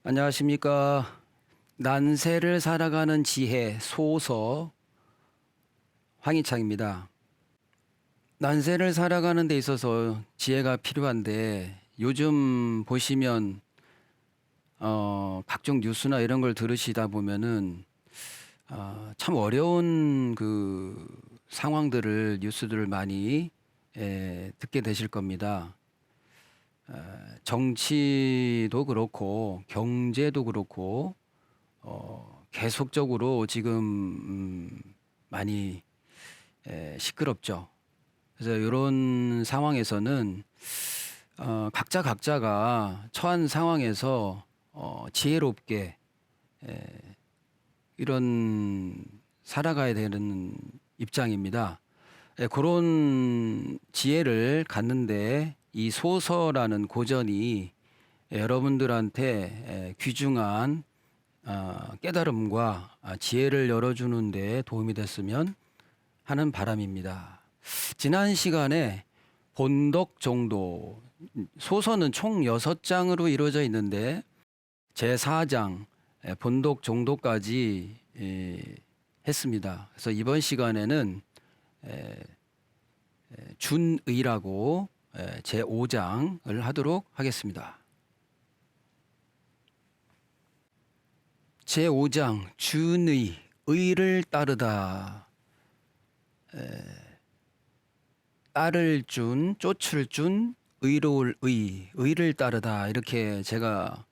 안녕하십니까. 난세를 살아가는 지혜 소서 황희창입니다. 난세를 살아가는 데 있어서 지혜가 필요한데 요즘 보시면 각종 뉴스나 이런 걸 들으시다 보면은 참 어려운 그 상황들을 뉴스들을 많이 듣게 되실 겁니다. 정치도 그렇고 경제도 그렇고 계속적으로 지금 많이 시끄럽죠. 그래서 이런 상황에서는 각자가 처한 상황에서 지혜롭게 이런 살아가야 되는 입장입니다. 그런 지혜를 갖는데 이 소서라는 고전이 여러분들한테 귀중한 깨달음과 지혜를 열어주는 데 도움이 됐으면 하는 바람입니다. 지난 시간에 본덕 정도, 소서는 총 6장으로 이루어져 있는데 제4장 본덕 정도까지 했습니다. 그래서 이번 시간에는 준의라고 제5장을 하도록 하겠습니다. 제5장 준의, 의를 따르다. 따를 준, 쫓을 준, 의로울 의를 따르다. 이렇게 제가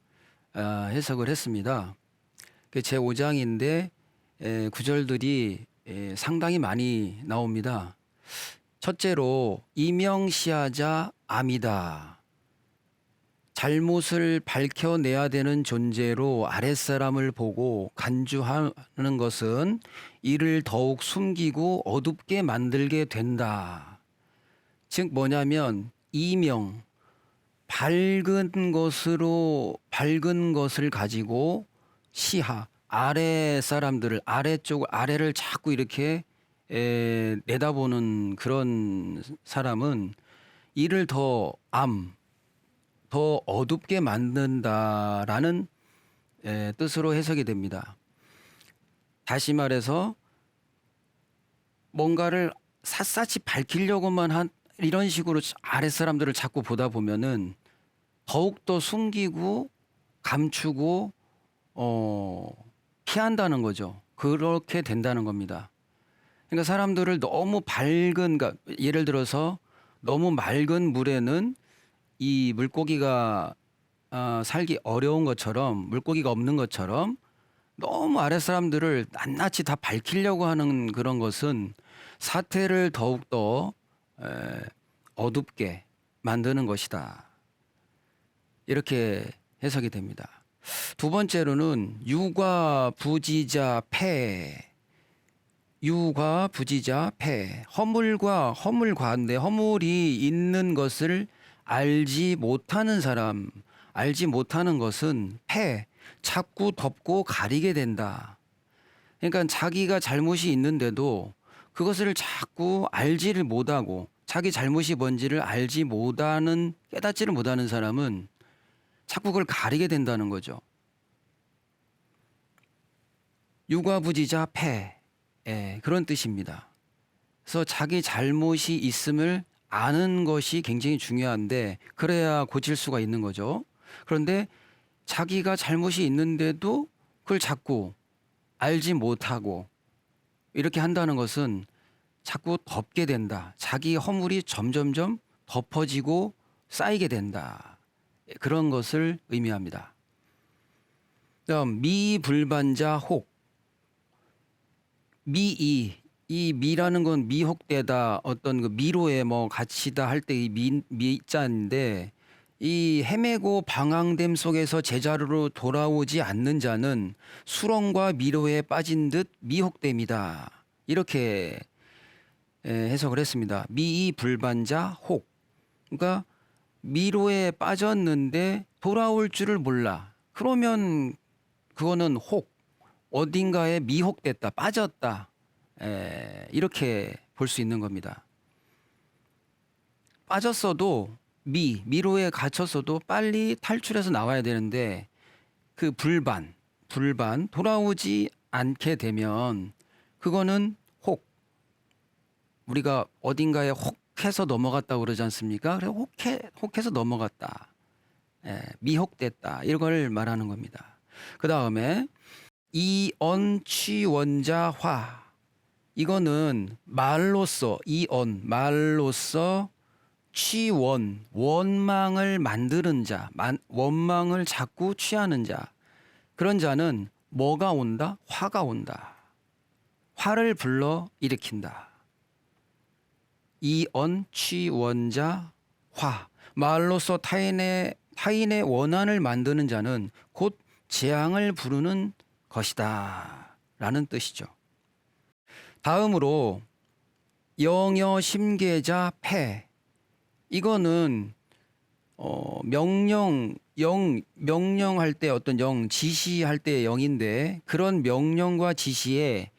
해석을 했습니다. 제5장인데 구절들이 상당히 많이 나옵니다. 첫째로 이명시하자 암이다. 잘못을 밝혀내야 되는 존재로 아랫사람을 보고 간주하는 것은 이를 더욱 숨기고 어둡게 만들게 된다. 즉 뭐냐면 이명, 밝은 것을 가지고 시하, 아래 사람들을 아래를 자꾸 이렇게 내다보는 그런 사람은 이를 더 어둡게 만든다라는 뜻으로 해석이 됩니다. 다시 말해서 뭔가를 샅샅이 밝히려고만 이런 식으로 아래 사람들을 자꾸 보다 보면은 더욱더 숨기고 감추고 피한다는 거죠. 그렇게 된다는 겁니다. 그러니까 사람들을 너무 그러니까 예를 들어서 너무 맑은 물에는 이 물고기가 살기 어려운 것처럼, 물고기가 없는 것처럼 너무 아래 사람들을 낱낱이 다 밝히려고 하는 그런 것은 사태를 더욱더 어둡게 만드는 것이다. 이렇게 해석이 됩니다. 두 번째로는 유과 부지자 폐. 허물과 허물과인데 허물이 있는 것을 알지 못하는 사람, 알지 못하는 것은 자꾸 덮고 가리게 된다. 그러니까 자기가 잘못이 있는데도 그것을 자꾸 알지를 못하고 자기 잘못이 뭔지를 깨닫지를 못하는 사람은 자꾸 그걸 가리게 된다는 거죠. 유과부지자 그런 뜻입니다. 그래서 자기 잘못이 있음을 아는 것이 굉장히 중요한데 그래야 고칠 수가 있는 거죠. 그런데 자기가 잘못이 있는데도 그걸 자꾸 알지 못하고 이렇게 한다는 것은 자꾸 덮게 된다. 자기 허물이 점점점 덮어지고 쌓이게 된다. 그런 것을 의미합니다. 다음 미불반자 혹. 이 미라는 건 미혹되다, 어떤 그 미로에 갇히다 할 때 이 미자인데 이 헤매고 방황됨 속에서 제자리로 돌아오지 않는 자는 수렁과 미로에 빠진 듯 미혹됨이다. 이렇게 해석을 했습니다. 미불반자 혹. 그러니까 미로에 빠졌는데 돌아올 줄을 몰라. 그러면 그거는 혹. 어딘가에 미혹됐다, 빠졌다. 이렇게 볼 수 있는 겁니다. 빠졌어도 미로에 갇혔어도 빨리 탈출해서 나와야 되는데 그 불반 돌아오지 않게 되면 그거는 혹, 우리가 어딘가에 혹해서 넘어갔다고 그러지 않습니까? 그래서 혹해서 넘어갔다. 예, 미혹됐다. 이걸 말하는 겁니다. 그 다음에 이언취원자화. 이거는 말로써 원망을 만드는 자, 원망을 자꾸 취하는 자. 그런 자는 뭐가 온다? 화가 온다. 화를 불러 일으킨다. 이언취원자 화. 말로써 타인의 원한을 만드는 자는 곧 재앙을 부르는 것이다. 라는 뜻이죠. 다음으로 영여심계자 패. 이거는 명령할 때 어떤 지시할 때의 영인데, 그런 명령과 지시에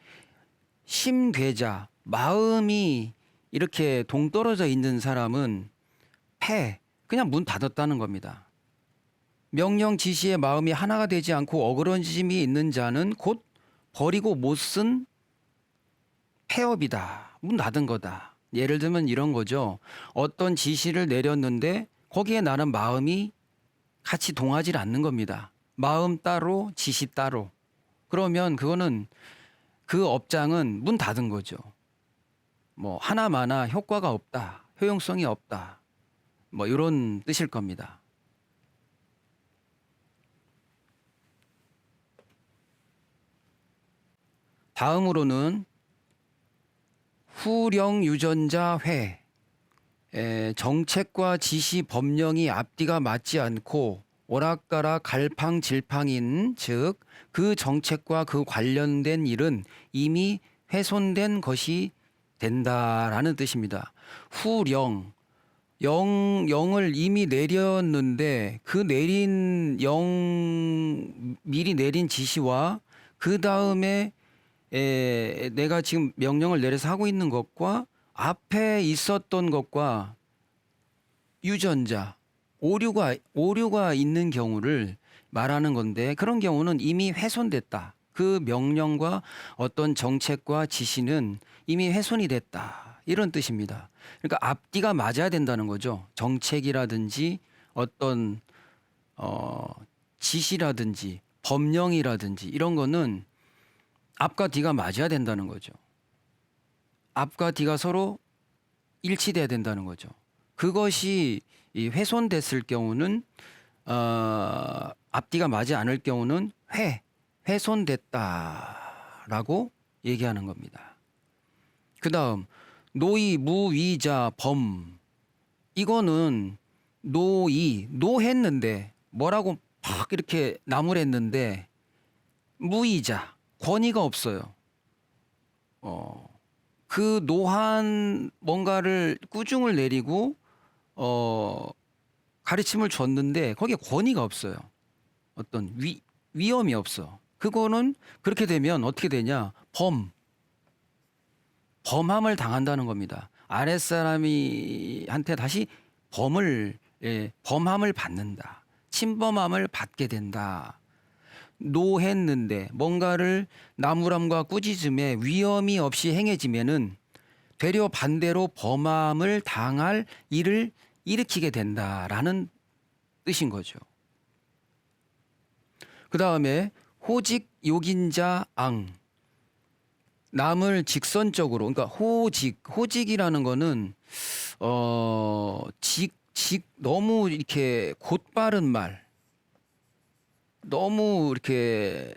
심괴자, 마음이 이렇게 동떨어져 있는 사람은 패, 그냥 문 닫았다는 겁니다. 명령 지시에 마음이 하나가 되지 않고 어그러짐이 있는 자는 곧 버리고 못 쓴 폐업이다. 문 닫은 거다. 예를 들면 이런 거죠. 어떤 지시를 내렸는데 거기에 나는 마음이 같이 동하지 않는 겁니다. 마음 따로, 지시 따로. 그러면 그거는 그 업장은 문 닫은 거죠. 뭐 하나마나 효과가 없다. 효용성이 없다. 뭐 이런 뜻일 겁니다. 다음으로는 후령유전자 회. 정책과 지시 법령이 앞뒤가 맞지 않고 오락가락 갈팡질팡인, 즉 그 정책과 그 관련된 일은 이미 훼손된 것이 된다라는 뜻입니다. 후령, 영을 이미 내렸는데 그 미리 내린 지시와 그 다음에 내가 지금 명령을 내려서 하고 있는 것과 앞에 있었던 것과 유전자, 오류가 있는 경우를 말하는 건데, 그런 경우는 이미 훼손됐다. 그 명령과 어떤 정책과 지시는 이미 훼손이 됐다. 이런 뜻입니다. 그러니까 앞뒤가 맞아야 된다는 거죠. 정책이라든지 어떤 지시라든지 법령이라든지 이런 거는 앞과 뒤가 맞아야 된다는 거죠. 앞과 뒤가 서로 일치돼야 된다는 거죠. 그것이 훼손됐을 경우는 앞뒤가 맞지 않을 경우는 훼손됐다라고 얘기하는 겁니다. 그 다음 노이, 무위자, 범. 이거는 노했는데 뭐라고 막 이렇게 나무랬는데 무위자, 권위가 없어요. 그 노한 뭔가를 꾸중을 내리고 가르침을 줬는데 거기에 권위가 없어요. 어떤 위엄이 없어. 그거는 그렇게 되면 어떻게 되냐? 범함을 당한다는 겁니다. 아랫사람이한테 다시 범함을 받는다. 침범함을 받게 된다. 노했는데 뭔가를 나무람과 꾸짖음에 위험이 없이 행해지면은 되려 반대로 범함을 당할 일을 일으키게 된다라는 뜻인 거죠. 그 다음에 호직 욕인자 앙. 남을 직선적으로, 그러니까 호직이라는 거는 너무 이렇게 곧바른 말, 너무 이렇게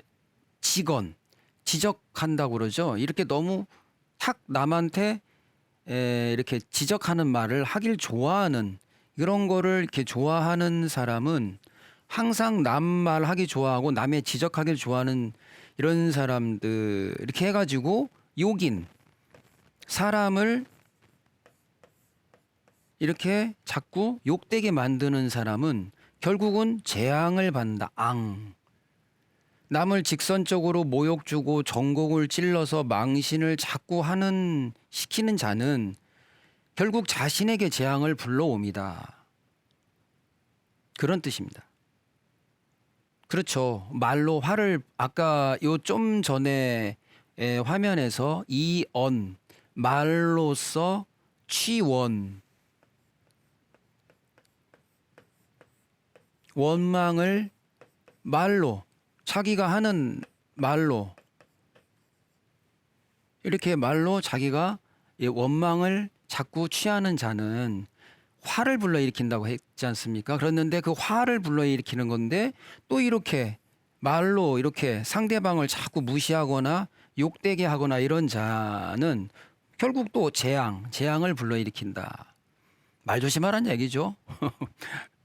지적한다고 그러죠. 이렇게 너무 탁 남한테 이렇게 지적하는 말을 하길 좋아하는, 이런 거를 이렇게 좋아하는 사람은 항상 남 말하기 좋아하고 남의 지적하길 좋아하는 이런 사람들, 이렇게 해가지고 욕인, 사람을 이렇게 자꾸 욕되게 만드는 사람은 결국은 재앙을 받는다. 남을 직선적으로 모욕 주고 전곡을 찔러서 망신을 자꾸 시키는 자는 결국 자신에게 재앙을 불러옵니다. 그런 뜻입니다. 그렇죠. 말로 화를 아까 요 좀 전에 화면에서 이언 말로써 취원 원망을 말로 자기가 하는 말로 이렇게 말로 자기가 원망을 자꾸 취하는 자는 화를 불러일으킨다고 했지 않습니까? 그랬는데 그 화를 불러일으키는 건데 또 이렇게 말로 이렇게 상대방을 자꾸 무시하거나 욕되게 하거나 이런 자는 결국 또 재앙을 불러일으킨다. 말 조심하라는 얘기죠.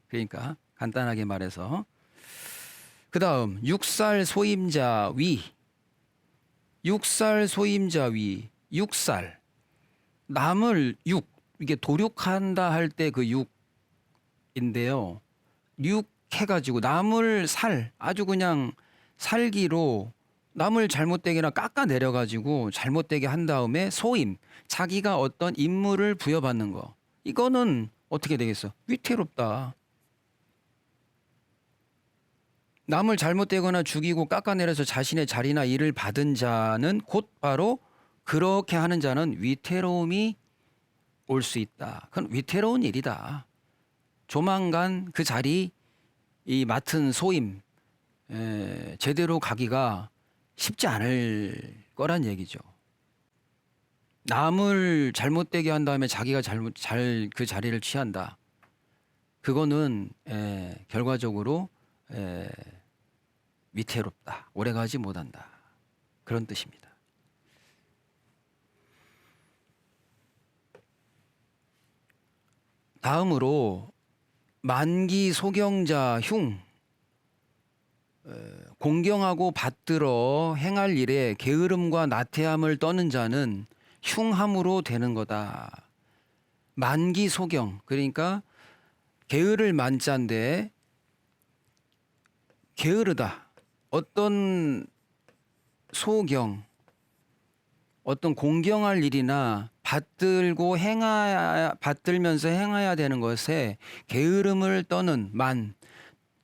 그러니까 간단하게 말해서 그 다음 6살 소임자 위 6살 소임자 위 6살 남을 이게 도륙한다 할 때 그 육인데요. 육 해가지고 남을 아주 그냥 살기로 남을 잘못되게나 깎아내려가지고 잘못되게 한 다음에 소임 자기가 어떤 임무를 부여받는 거 이거는 어떻게 되겠어? 위태롭다. 남을 잘못되거나 죽이고 깎아내려서 자신의 자리나 일을 받은 자는 곧바로 그렇게 하는 자는 위태로움이 올 수 있다. 그건 위태로운 일이다. 조만간 그 자리 이 맡은 소임 제대로 가기가 쉽지 않을 거란 얘기죠. 남을 잘못되게 한 다음에 자기가 그 자리를 취한다. 그거는 결과적으로 위태롭다. 오래가지 못한다. 그런 뜻입니다. 다음으로 만기 소경자 흉 공경하고 받들어 행할 일에 게으름과 나태함을 떠는 자는 흉함으로 되는 거다. 만기 소경 그러니까 게으를 만자인데 게으르다. 어떤 소경 어떤 공경할 일이나 받들면서 행해야 되는 것에 게으름을 떠는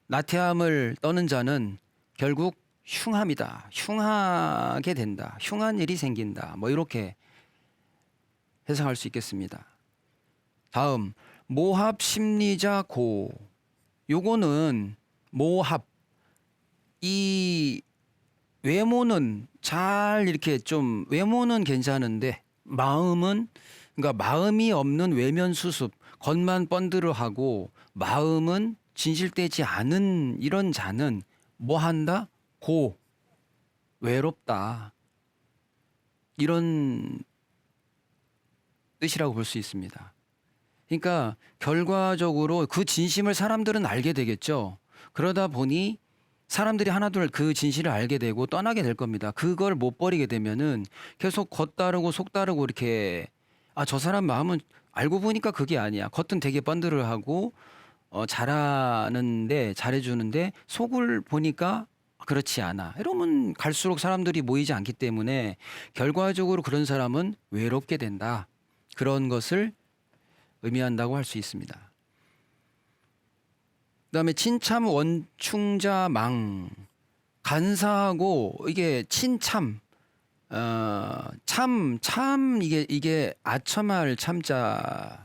나태함을 떠는 자는 결국 흉함이다. 흉하게 된다. 흉한 일이 생긴다. 뭐 이렇게 해석할 수 있겠습니다. 다음 모합 심리자 고 요거는 모합 이 외모는 잘 이렇게 좀 외모는 괜찮은데 그러니까 마음이 없는 외면 수습 겉만 번드르하고 마음은 진실되지 않은 이런 자는 뭐 한다? 외롭다. 이런 뜻이라고 볼 수 있습니다. 그러니까 결과적으로 그 진심을 사람들은 알게 되겠죠. 그러다 보니 사람들이 하나둘 그 진실을 알게 되고 떠나게 될 겁니다. 그걸 못 버리게 되면은 계속 겉다르고 속다르고 이렇게 저 사람 마음은 알고 보니까 그게 아니야. 겉은 되게 번들어하고 잘해주는데 속을 보니까 그렇지 않아. 이러면 갈수록 사람들이 모이지 않기 때문에 결과적으로 그런 사람은 외롭게 된다. 그런 것을 의미한다고 할 수 있습니다. 그다음에 친참 원충자 망 간사하고 이게 친참 참 이게 아첨할 참자입니다.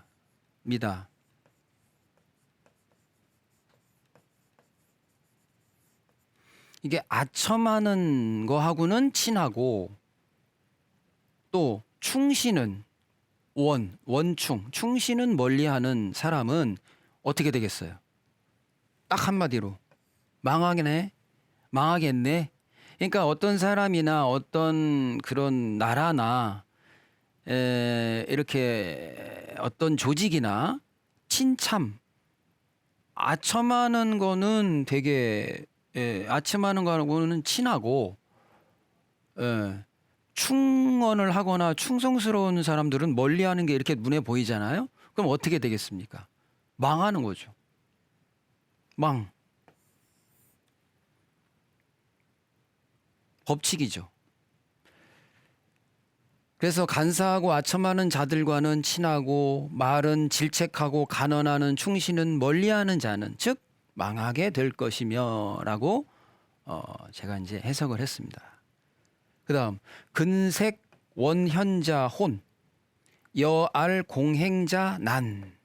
이게 아첨하는 거하고는 친하고 또 충신은 충신은 멀리하는 사람은 어떻게 되겠어요? 딱 한마디로 망하겠네. 그러니까 어떤 사람이나 어떤 그런 나라나 이렇게 어떤 조직이나 아첨하는 거는 되게 아첨하는 거하고는 친하고 충언을 하거나 충성스러운 사람들은 멀리하는 게 이렇게 눈에 보이잖아요. 그럼 어떻게 되겠습니까? 망하는 거죠. 법칙이죠. 그래서 간사하고 아첨하는 자들과는 친하고 말은 질책하고 간언하는 충신은 멀리하는 자는 즉 망하게 될 것이며 라고 제가 이제 해석을 했습니다. 그다음 근색 원현자 혼, 여알 공행자 난.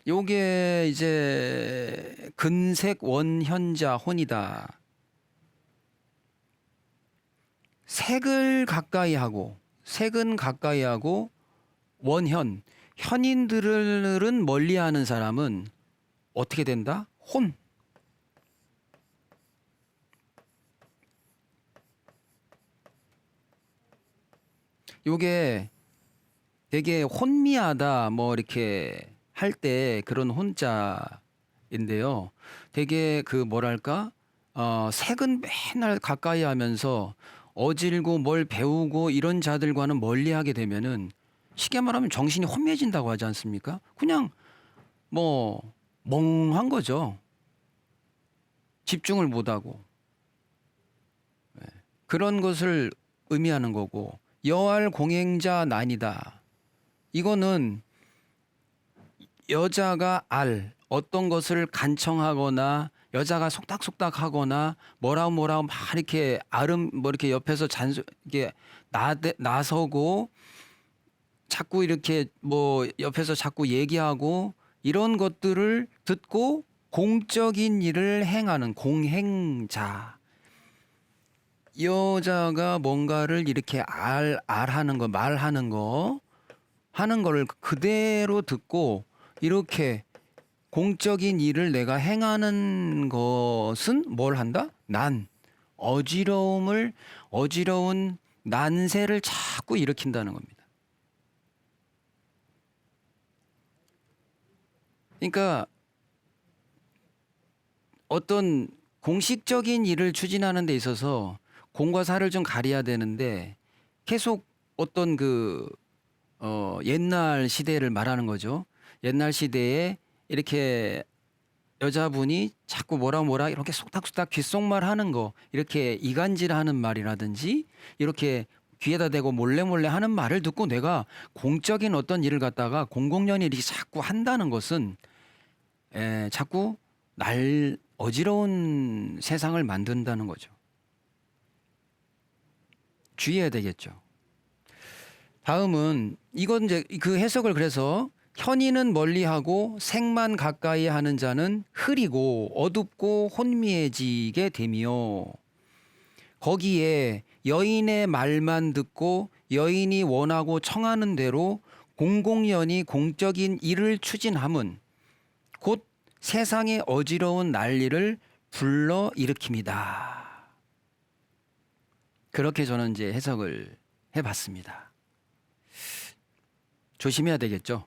요게 이제 근색 원현자 혼이다. 색은 가까이 하고 원현, 현인들은 멀리하는 사람은 어떻게 된다? 혼. 요게 되게 혼미하다 뭐 이렇게 할 때 그런 혼자인데요. 되게 그 뭐랄까 색은 맨날 가까이 하면서 어질고 뭘 배우고 이런 자들과는 멀리하게 되면은 쉽게 말하면 정신이 혼미해진다고 하지 않습니까? 그냥 뭐 멍한 거죠. 집중을 못하고 그런 것을 의미하는 거고, 여할 공행자 난이다. 이거는 여자가 어떤 것을 간청하거나 여자가 속닥속닥하거나 뭐라고 막 이렇게 뭐 이렇게 옆에서 이게 나서고 자꾸 이렇게 뭐 옆에서 자꾸 얘기하고 이런 것들을 듣고 공적인 일을 행하는 공행자. 여자가 뭔가를 이렇게 말하는 거 하는 거를 그대로 듣고 이렇게 공적인 일을 내가 행하는 것은 뭘 한다? 어지러운 난세를 자꾸 일으킨다는 겁니다. 그러니까 어떤 공식적인 일을 추진하는 데 있어서 공과 사를 좀 가려야 되는데 계속 어떤 옛날 시대를 말하는 거죠. 옛날 시대에 이렇게 여자분이 자꾸 뭐라 이렇게 속닥속닥 귓속말 하는 거, 이렇게 이간질 하는 말이라든지 이렇게 귀에다 대고 몰래 하는 말을 듣고 내가 공적인 어떤 일을 갖다가 공공연히 이렇게 자꾸 한다는 것은 자꾸 어지러운 세상을 만든다는 거죠. 주의해야 되겠죠. 다음은 이건 이제 그 해석을 그래서 현이는 멀리하고 색만 가까이 하는 자는 흐리고 어둡고 혼미해지게 되며, 거기에 여인의 말만 듣고 여인이 원하고 청하는 대로 공공연히 공적인 일을 추진함은 곧 세상의 어지러운 난리를 불러 일으킵니다. 그렇게 저는 이제 해석을 해봤습니다. 조심해야 되겠죠.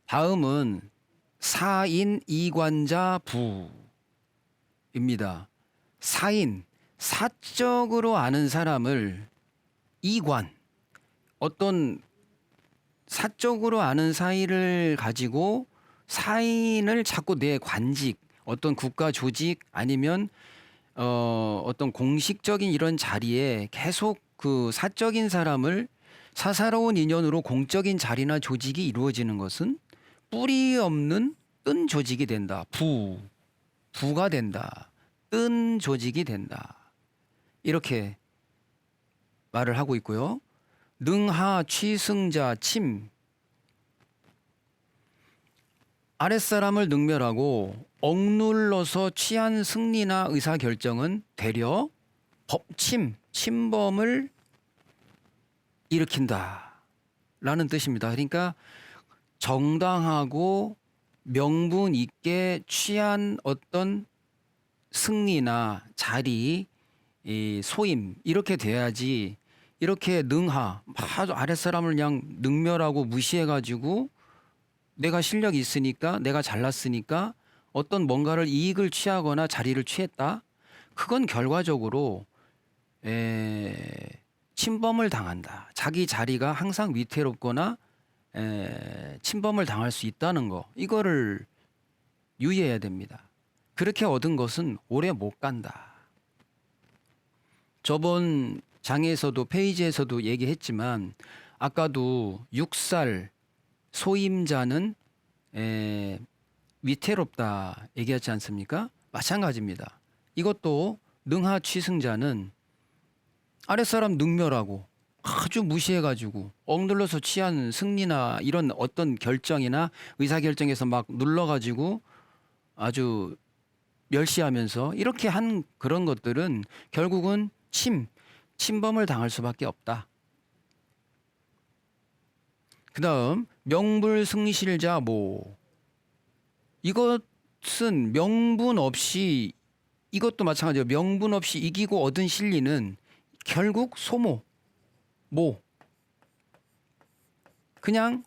다음은 사인 이관자 부입니다. 사인, 사적으로 아는 사람을 이관, 어떤 사적으로 아는 사이를 가지고 사인을 자꾸 내 관직, 어떤 국가 조직 아니면 어떤 공식적인 이런 자리에 계속 그 사적인 사람을 사사로운 인연으로 공적인 자리나 조직이 이루어지는 것은 뿌리 없는 뜬 조직이 된다. 부가 된다. 뜬 조직이 된다. 이렇게 말을 하고 있고요. 능하 취승자 침, 아랫사람을 능멸하고 억눌러서 취한 승리나 의사결정은 되려 침범을 일으킨다 라는 뜻입니다. 그러니까 정당하고 명분 있게 취한 어떤 승리나 자리, 소임 이렇게 돼야지, 이렇게 아주 아랫사람을 그냥 능멸하고 무시해가지고 내가 실력이 있으니까 내가 잘났으니까 어떤 뭔가를 이익을 취하거나 자리를 취했다. 그건 결과적으로 침범을 당한다. 자기 자리가 항상 위태롭거나 침범을 당할 수 있다는 거, 이거를 유의해야 됩니다. 그렇게 얻은 것은 오래 못 간다. 저번 장에서도 페이지에서도 얘기했지만 아까도 6살 소임자는 에, 위태롭다 얘기하지 않습니까? 마찬가지입니다. 이것도 능하취승자는 아랫사람 능멸하고 아주 무시해가지고 억눌러서 취한 승리나 이런 어떤 결정이나 의사결정에서 막 눌러가지고 아주 멸시하면서 이렇게 한 그런 것들은 결국은 침범을 당할 수밖에 없다. 그 다음 명불승실자 뭐 이것은 명분 없이 이것도 마찬가지예요. 명분 없이 이기고 얻은 실리는 결국 소모, 뭐 그냥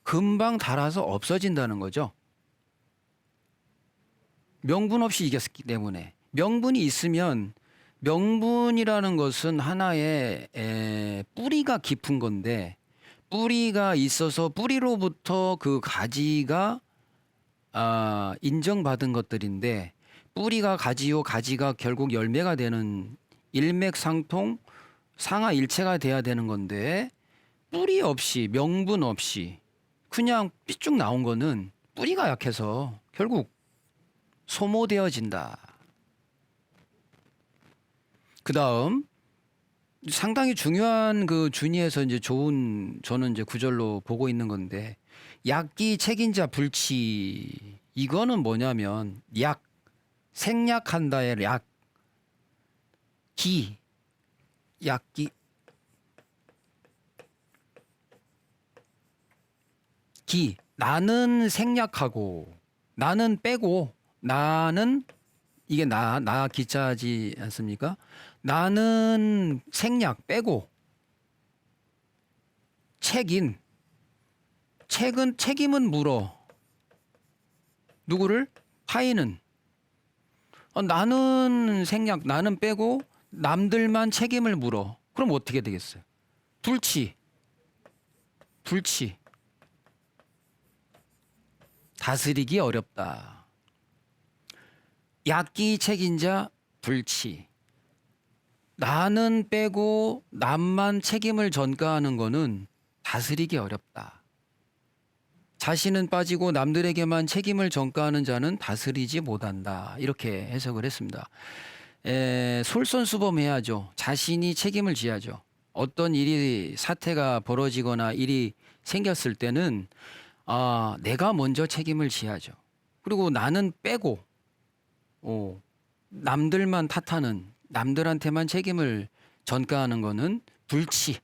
금방 닳아서 없어진다는 거죠. 명분 없이 이겼기 때문에. 명분이 있으면 명분이라는 것은 하나의 뿌리가 깊은 건데 뿌리가 있어서 뿌리로부터 그 가지가 인정받은 것들인데 뿌리가 가지요 가지가 결국 열매가 되는 일맥상통 상하일체가 돼야 되는 건데 뿌리 없이 명분 없이 그냥 삐쭉 나온 거는 뿌리가 약해서 결국 소모되어진다. 그 다음 상당히 중요한 그 준이에서 이제 좋은 저는 이제 구절로 보고 있는 건데 약기 책임자 불치 이거는 뭐냐면 약 생략한다의 약 기 약기 기 나는 생략하고 나는 빼고 나는 이게 나 기자지 않습니까? 나는 생략 빼고 책임은 물어 누구를 타인은 나는 생략 나는 빼고 남들만 책임을 물어 그럼 어떻게 되겠어요? 불치 다스리기 어렵다. 약기 책임자 불치 나는 빼고 남만 책임을 전가하는 거는 다스리기 어렵다. 자신은 빠지고 남들에게만 책임을 전가하는 자는 다스리지 못한다. 이렇게 해석을 했습니다. 솔선수범해야죠. 자신이 책임을 져야죠. 어떤 일이 사태가 벌어지거나 일이 생겼을 때는 내가 먼저 책임을 져야죠. 그리고 나는 빼고 남들만 탓하는 남들한테만 책임을 전가하는 거는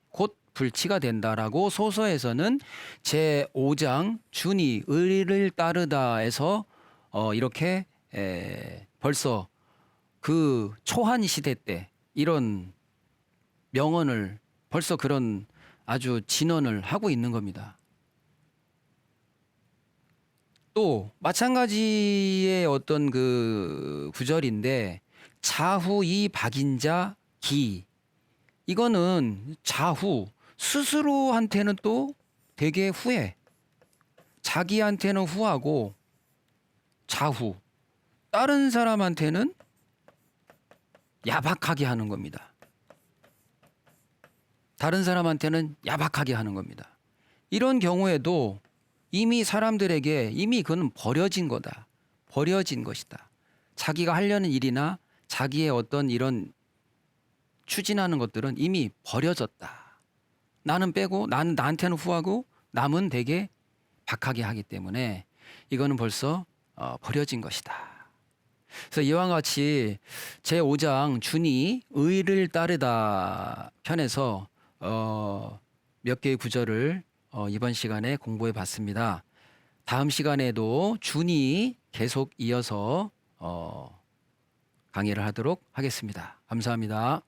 곧 불치가 된다라고 소서에서는 제5장 준이 의리를 따르다에서 이렇게 벌써 그 초한 시대 때 이런 명언을 벌써 그런 아주 진언을 하고 있는 겁니다. 또 마찬가지의 어떤 그 구절인데 자후이 박인자 기 이거는 자후 스스로한테는 또 되게 후해 자기한테는 후하고 자후 다른 사람한테는 야박하게 하는 겁니다. 다른 사람한테는 야박하게 하는 겁니다. 이런 경우에도 이미 사람들에게 이미 그는 버려진 거다. 버려진 것이다. 자기가 하려는 일이나 자기의 어떤 이런 추진하는 것들은 이미 버려졌다. 나는 빼고 나는 나한테는 후하고 남은 되게 박하게 하기 때문에 이거는 벌써 버려진 것이다. 그래서 이와 같이 제5장 준이 의를 따르다 편에서 몇 개의 구절을 이번 시간에 공부해 봤습니다. 다음 시간에도 준이 계속 이어서 강의를 하도록 하겠습니다. 감사합니다.